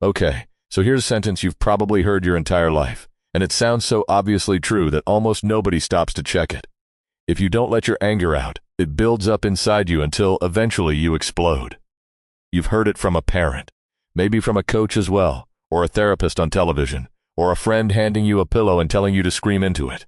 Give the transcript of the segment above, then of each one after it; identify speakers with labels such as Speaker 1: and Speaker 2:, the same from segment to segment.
Speaker 1: Okay, so here's a sentence you've probably heard your entire life, and it sounds so obviously true that almost nobody stops to check it. If you don't let your anger out, it builds up inside you until eventually you explode. You've heard it from a parent, maybe from a coach as well, or a therapist on television, or a friend handing you a pillow and telling you to scream into it.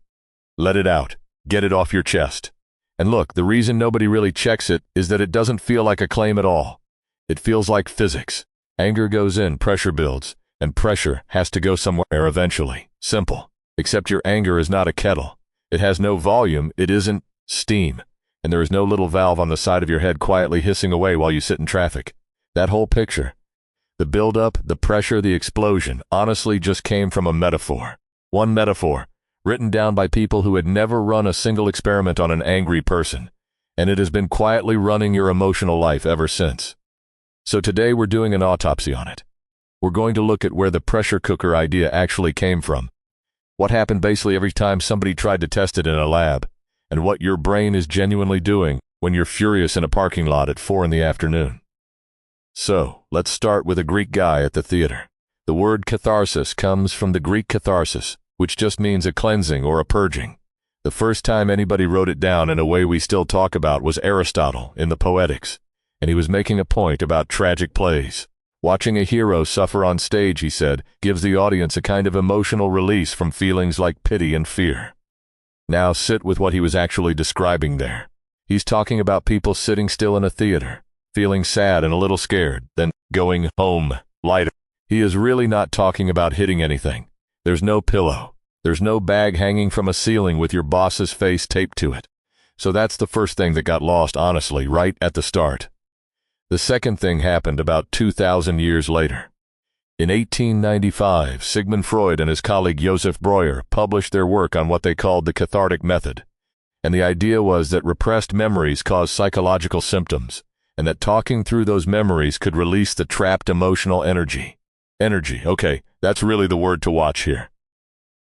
Speaker 1: Let it out. Get it off your chest. And look, the reason nobody really checks it is that it doesn't feel like a claim at all. It feels like physics. Anger goes in, pressure builds, and pressure has to go somewhere eventually. Simple. Except your anger is not a kettle. It has no volume, it isn't steam, and there is no little valve on the side of your head quietly hissing away while you sit in traffic. That whole picture, the build-up, the pressure, the explosion, honestly just came from a metaphor. One metaphor, written down by people who had never run a single experiment on an angry person, and it has been quietly running your emotional life ever since. So today we're doing an autopsy on it. We're going to look at where the pressure cooker idea actually came from, what happened basically every time somebody tried to test it in a lab, and what your brain is genuinely doing when you're furious in a parking lot at 4 in the afternoon. So, let's start with a Greek guy at the theater. The word catharsis comes from the Greek katharsis, which just means a cleansing or a purging. The first time anybody wrote it down in a way we still talk about was Aristotle in the Poetics, and he was making a point about tragic plays. Watching a hero suffer on stage, he said, gives the audience a kind of emotional release from feelings like pity and fear. Now sit with what he was actually describing there. He's talking about people sitting still in a theater, feeling sad and a little scared, then going home lighter. He is really not talking about hitting anything. There's no pillow. There's no bag hanging from a ceiling with your boss's face taped to it. So that's the first thing that got lost, honestly, right at the start. The second thing happened about 2,000 years later. In 1895, Sigmund Freud and his colleague Joseph Breuer published their work on what they called the cathartic method. And the idea was that repressed memories cause psychological symptoms, and that talking through those memories could release the trapped emotional energy. Energy, okay, that's really the word to watch here.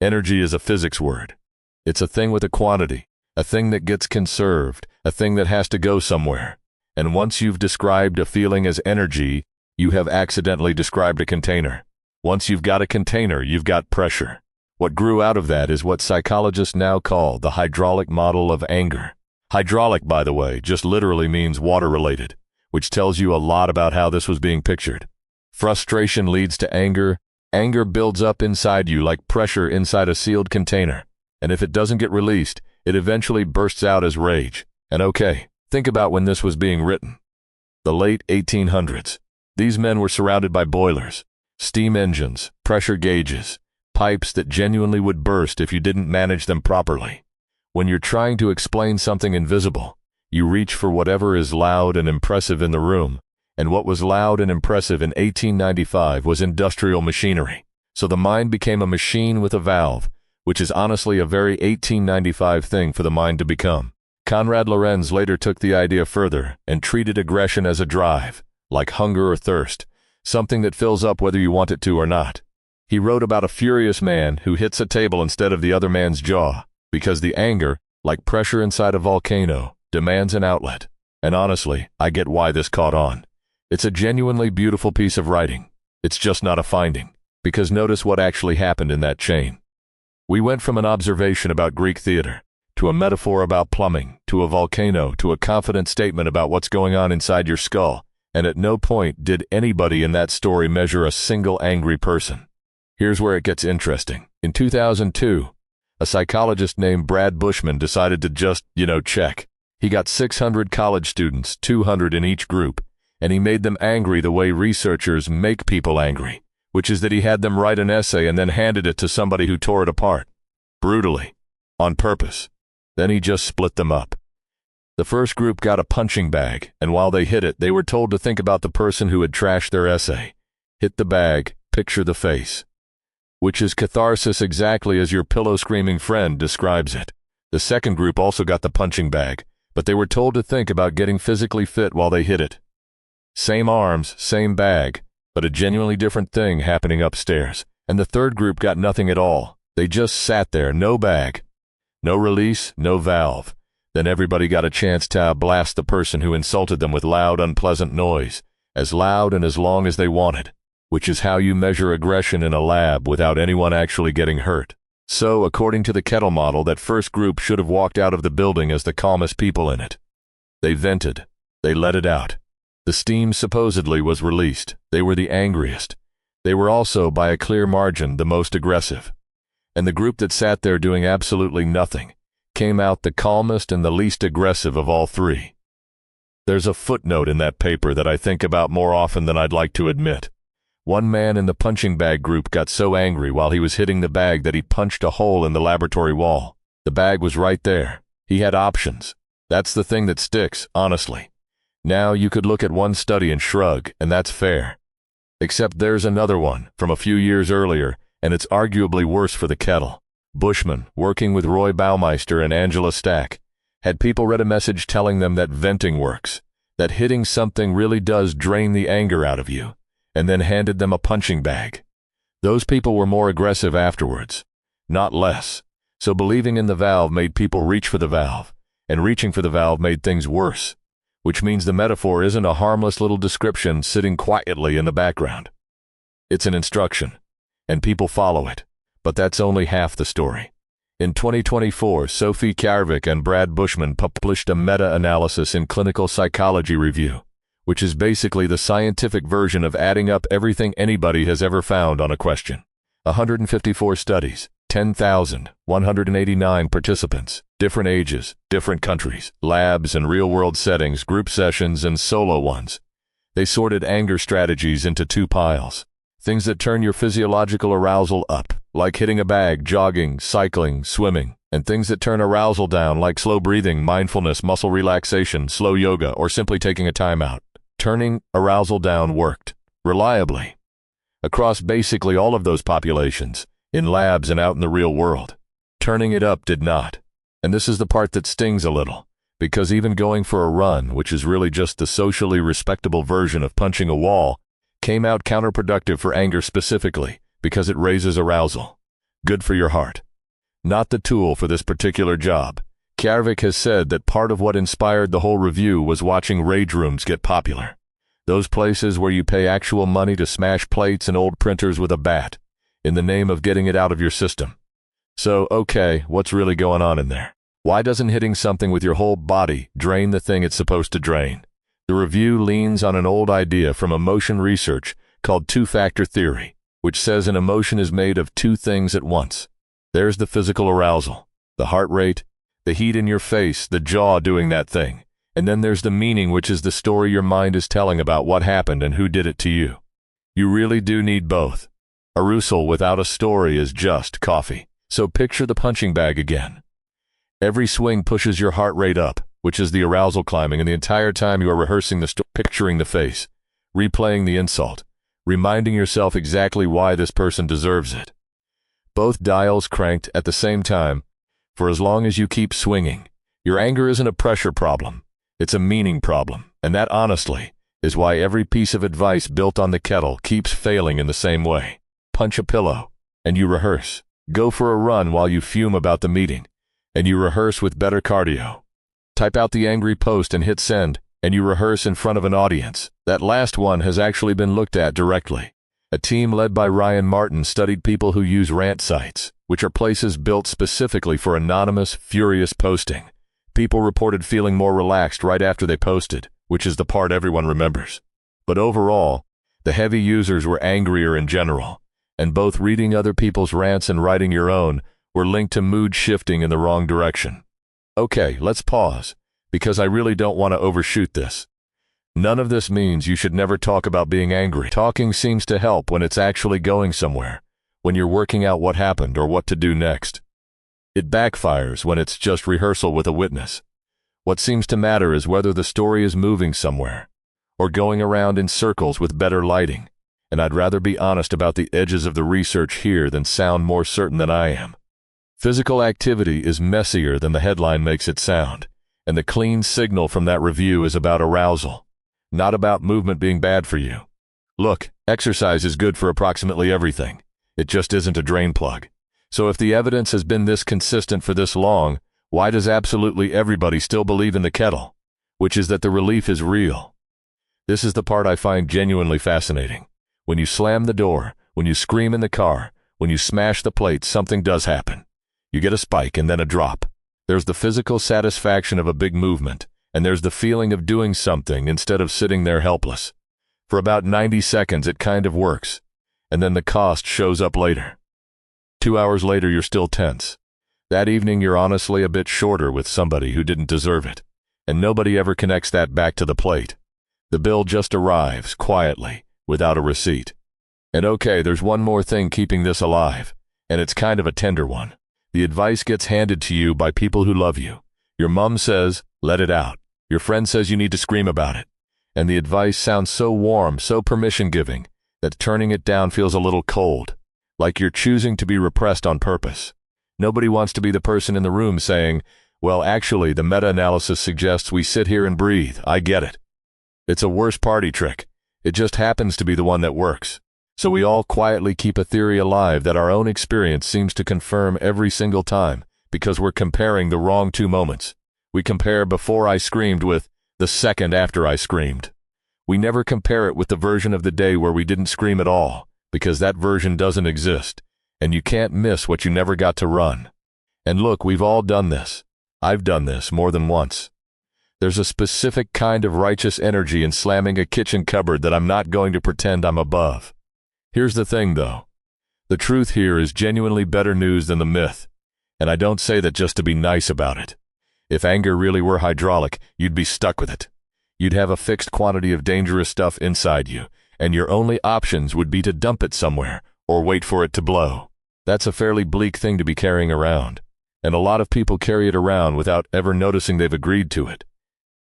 Speaker 1: Energy is a physics word. It's a thing with a quantity, a thing that gets conserved, a thing that has to go somewhere. And once you've described a feeling as energy, you have accidentally described a container. Once you've got a container, you've got pressure. What grew out of that is what psychologists now call the hydraulic model of anger. Hydraulic, by the way, just literally means water-related, which tells you a lot about how this was being pictured. Frustration leads to anger. Anger builds up inside you like pressure inside a sealed container. And if it doesn't get released, it eventually bursts out as rage. And okay, think about when this was being written. The late 1800s. These men were surrounded by boilers, steam engines, pressure gauges, pipes that genuinely would burst if you didn't manage them properly. When you're trying to explain something invisible, you reach for whatever is loud and impressive in the room, and what was loud and impressive in 1895 was industrial machinery. So the mind became a machine with a valve, which is honestly a very 1895 thing for the mind to become. Konrad Lorenz later took the idea further and treated aggression as a drive, like hunger or thirst, something that fills up whether you want it to or not. He wrote about a furious man who hits a table instead of the other man's jaw, because the anger, like pressure inside a volcano, demands an outlet. And honestly, I get why this caught on. It's a genuinely beautiful piece of writing. It's just not a finding, because notice what actually happened in that chain. We went from an observation about Greek theater, to a metaphor about plumbing, to a volcano, to a confident statement about what's going on inside your skull, and at no point did anybody in that story measure a single angry person. Here's where it gets interesting. In 2002, a psychologist named Brad Bushman decided to just, check. He got 600 college students, 200 in each group, and he made them angry the way researchers make people angry, which is that he had them write an essay and then handed it to somebody who tore it apart. Brutally. On purpose. Then he just split them up. The first group got a punching bag, and while they hit it, they were told to think about the person who had trashed their essay. Hit the bag, picture the face. Which is catharsis exactly as your pillow-screaming friend describes it. The second group also got the punching bag, but they were told to think about getting physically fit while they hit it. Same arms, same bag, but a genuinely different thing happening upstairs. And the third group got nothing at all. They just sat there, no bag. No release, no valve. Then everybody got a chance to blast the person who insulted them with loud, unpleasant noise, as loud and as long as they wanted. which is how you measure aggression in a lab without anyone actually getting hurt. So, according to the kettle model, that first group should have walked out of the building as the calmest people in it. They vented. They let it out. The steam supposedly was released. They were the angriest. They were also, by a clear margin, the most aggressive. And the group that sat there doing absolutely nothing came out the calmest and the least aggressive of all three. There's a footnote in that paper that I think about more often than I'd like to admit. One man in the punching bag group got so angry while he was hitting the bag that he punched a hole in the laboratory wall. The bag was right there. He had options. That's the thing that sticks, honestly. Now you could look at one study and shrug, and that's fair. Except there's another one from a few years earlier, and it's arguably worse for the kettle. Bushman, working with Roy Baumeister and Angela Stack, had people read a message telling them that venting works, that hitting something really does drain the anger out of you, and then handed them a punching bag. Those people were more aggressive afterwards, not less. So believing in the valve made people reach for the valve, and reaching for the valve made things worse, which means the metaphor isn't a harmless little description sitting quietly in the background. It's an instruction, and people follow it, but that's only half the story. In 2024, Sophie Kjarvik and Brad Bushman published a meta-analysis in Clinical Psychology Review, which is basically the scientific version of adding up everything anybody has ever found on a question. 154 studies, 10,189 participants, different ages, different countries, labs and real-world settings, group sessions and solo ones. They sorted anger strategies into two piles. Things that turn your physiological arousal up, like hitting a bag, jogging, cycling, swimming, and things that turn arousal down, like slow breathing, mindfulness, muscle relaxation, slow yoga, or simply taking a time out. Turning arousal down worked, reliably, across basically all of those populations, in labs and out in the real world. Turning it up did not. And this is the part that stings a little, because even going for a run, which is really just the socially respectable version of punching a wall, came out counterproductive for anger specifically, because it raises arousal. Good for your heart. Not the tool for this particular job. Kjarvik has said that part of what inspired the whole review was watching rage rooms get popular. Those places where you pay actual money to smash plates and old printers with a bat, in the name of getting it out of your system. So, okay, what's really going on in there? Why doesn't hitting something with your whole body drain the thing it's supposed to drain? The review leans on an old idea from emotion research called two-factor theory, which says an emotion is made of two things at once. There's the physical arousal, the heart rate, the heat in your face, the jaw doing that thing. And then there's the meaning, which is the story your mind is telling about what happened and who did it to you. You really do need both. Arousal without a story is just coffee. So picture the punching bag again. Every swing pushes your heart rate up, which is the arousal climbing, and the entire time you are rehearsing the story, picturing the face, replaying the insult, reminding yourself exactly why this person deserves it. Both dials cranked at the same time. For as long as you keep swinging, your anger isn't a pressure problem. It's a meaning problem, and that, honestly, is why every piece of advice built on the kettle keeps failing in the same way. Punch a pillow, and you rehearse. Go for a run while you fume about the meeting, and you rehearse with better cardio. Type out the angry post and hit send, and you rehearse in front of an audience. That last one has actually been looked at directly. A team led by Ryan Martin studied people who use rant sites, which are places built specifically for anonymous, furious posting. People reported feeling more relaxed right after they posted, which is the part everyone remembers. But overall, the heavy users were angrier in general, and both reading other people's rants and writing your own were linked to mood shifting in the wrong direction. Okay, let's pause, because I really don't want to overshoot this. None of this means you should never talk about being angry. Talking seems to help when it's actually going somewhere, when you're working out what happened or what to do next. It backfires when it's just rehearsal with a witness. What seems to matter is whether the story is moving somewhere, or going around in circles with better lighting, and I'd rather be honest about the edges of the research here than sound more certain than I am. Physical activity is messier than the headline makes it sound, and the clean signal from that review is about arousal, not about movement being bad for you. Look, exercise is good for approximately everything. It just isn't a drain plug. So if the evidence has been this consistent for this long, why does absolutely everybody still believe in the kettle? Which is that the relief is real. This is the part I find genuinely fascinating. When you slam the door, when you scream in the car, when you smash the plate, something does happen. You get a spike and then a drop. There's the physical satisfaction of a big movement, and there's the feeling of doing something instead of sitting there helpless. For about 90 seconds, it kind of works, and then the cost shows up later. 2 hours later, you're still tense. That evening, you're honestly a bit shorter with somebody who didn't deserve it, and nobody ever connects that back to the plate. The bill just arrives, quietly, without a receipt. And okay, there's one more thing keeping this alive, and it's kind of a tender one. The advice gets handed to you by people who love you. Your mom says, let it out. Your friend says you need to scream about it. And the advice sounds so warm, so permission-giving, that turning it down feels a little cold, like you're choosing to be repressed on purpose. Nobody wants to be the person in the room saying, well, actually, the meta-analysis suggests we sit here and breathe. I get it. It's a worse party trick. It just happens to be the one that works. So we all quietly keep a theory alive that our own experience seems to confirm every single time, because we're comparing the wrong two moments. We compare before I screamed with the second after I screamed. We never compare it with the version of the day where we didn't scream at all, because that version doesn't exist, and you can't miss what you never got to run. And look, we've all done this. I've done this more than once. There's a specific kind of righteous energy in slamming a kitchen cupboard that I'm not going to pretend I'm above. Here's the thing, though. The truth here is genuinely better news than the myth, and I don't say that just to be nice about it. If anger really were hydraulic, you'd be stuck with it. You'd have a fixed quantity of dangerous stuff inside you, and your only options would be to dump it somewhere or wait for it to blow. That's a fairly bleak thing to be carrying around, and a lot of people carry it around without ever noticing they've agreed to it.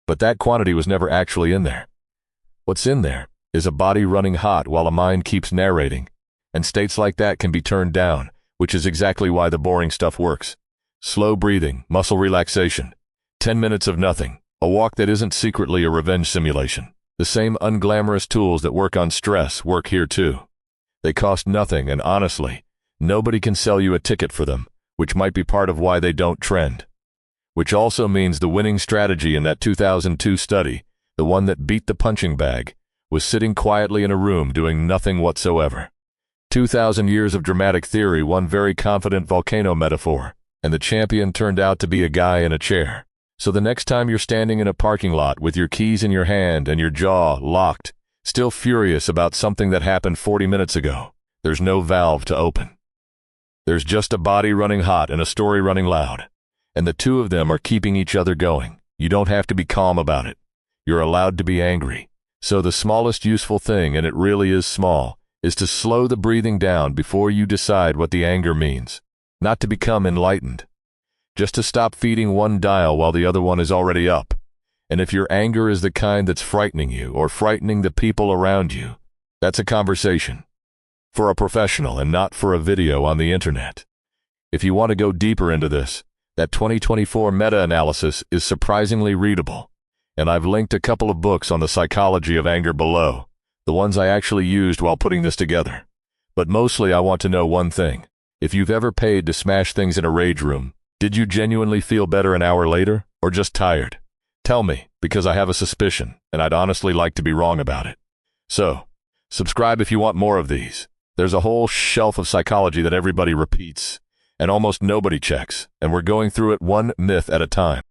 Speaker 1: But that quantity was never actually in there. What's in there is a body running hot while a mind keeps narrating, and states like that can be turned down, which is exactly why the boring stuff works. Slow breathing, muscle relaxation, 10 minutes of nothing, a walk that isn't secretly a revenge simulation. The same unglamorous tools that work on stress work here too. They cost nothing, and honestly, nobody can sell you a ticket for them, which might be part of why they don't trend. Which also means the winning strategy in that 2002 study, the one that beat the punching bag, was sitting quietly in a room doing nothing whatsoever. 2,000 years of dramatic theory, one very confident volcano metaphor, and the champion turned out to be a guy in a chair. So the next time you're standing in a parking lot with your keys in your hand and your jaw locked, still furious about something that happened 40 minutes ago, there's no valve to open. There's just a body running hot and a story running loud, and the two of them are keeping each other going. You don't have to be calm about it. You're allowed to be angry. So the smallest useful thing, and it really is small, is to slow the breathing down before you decide what the anger means. Not to become enlightened. Just to stop feeding one dial while the other one is already up. And if your anger is the kind that's frightening you or frightening the people around you, that's a conversation. For a professional and not for a video on the internet. If you want to go deeper into this, that 2024 meta-analysis is surprisingly readable. And I've linked a couple of books on the psychology of anger below, the ones I actually used while putting this together. But mostly I want to know one thing. If you've ever paid to smash things in a rage room, did you genuinely feel better an hour later, or just tired? Tell me, because I have a suspicion, and I'd honestly like to be wrong about it. So, subscribe if you want more of these. There's a whole shelf of psychology that everybody repeats, and almost nobody checks, and we're going through it one myth at a time.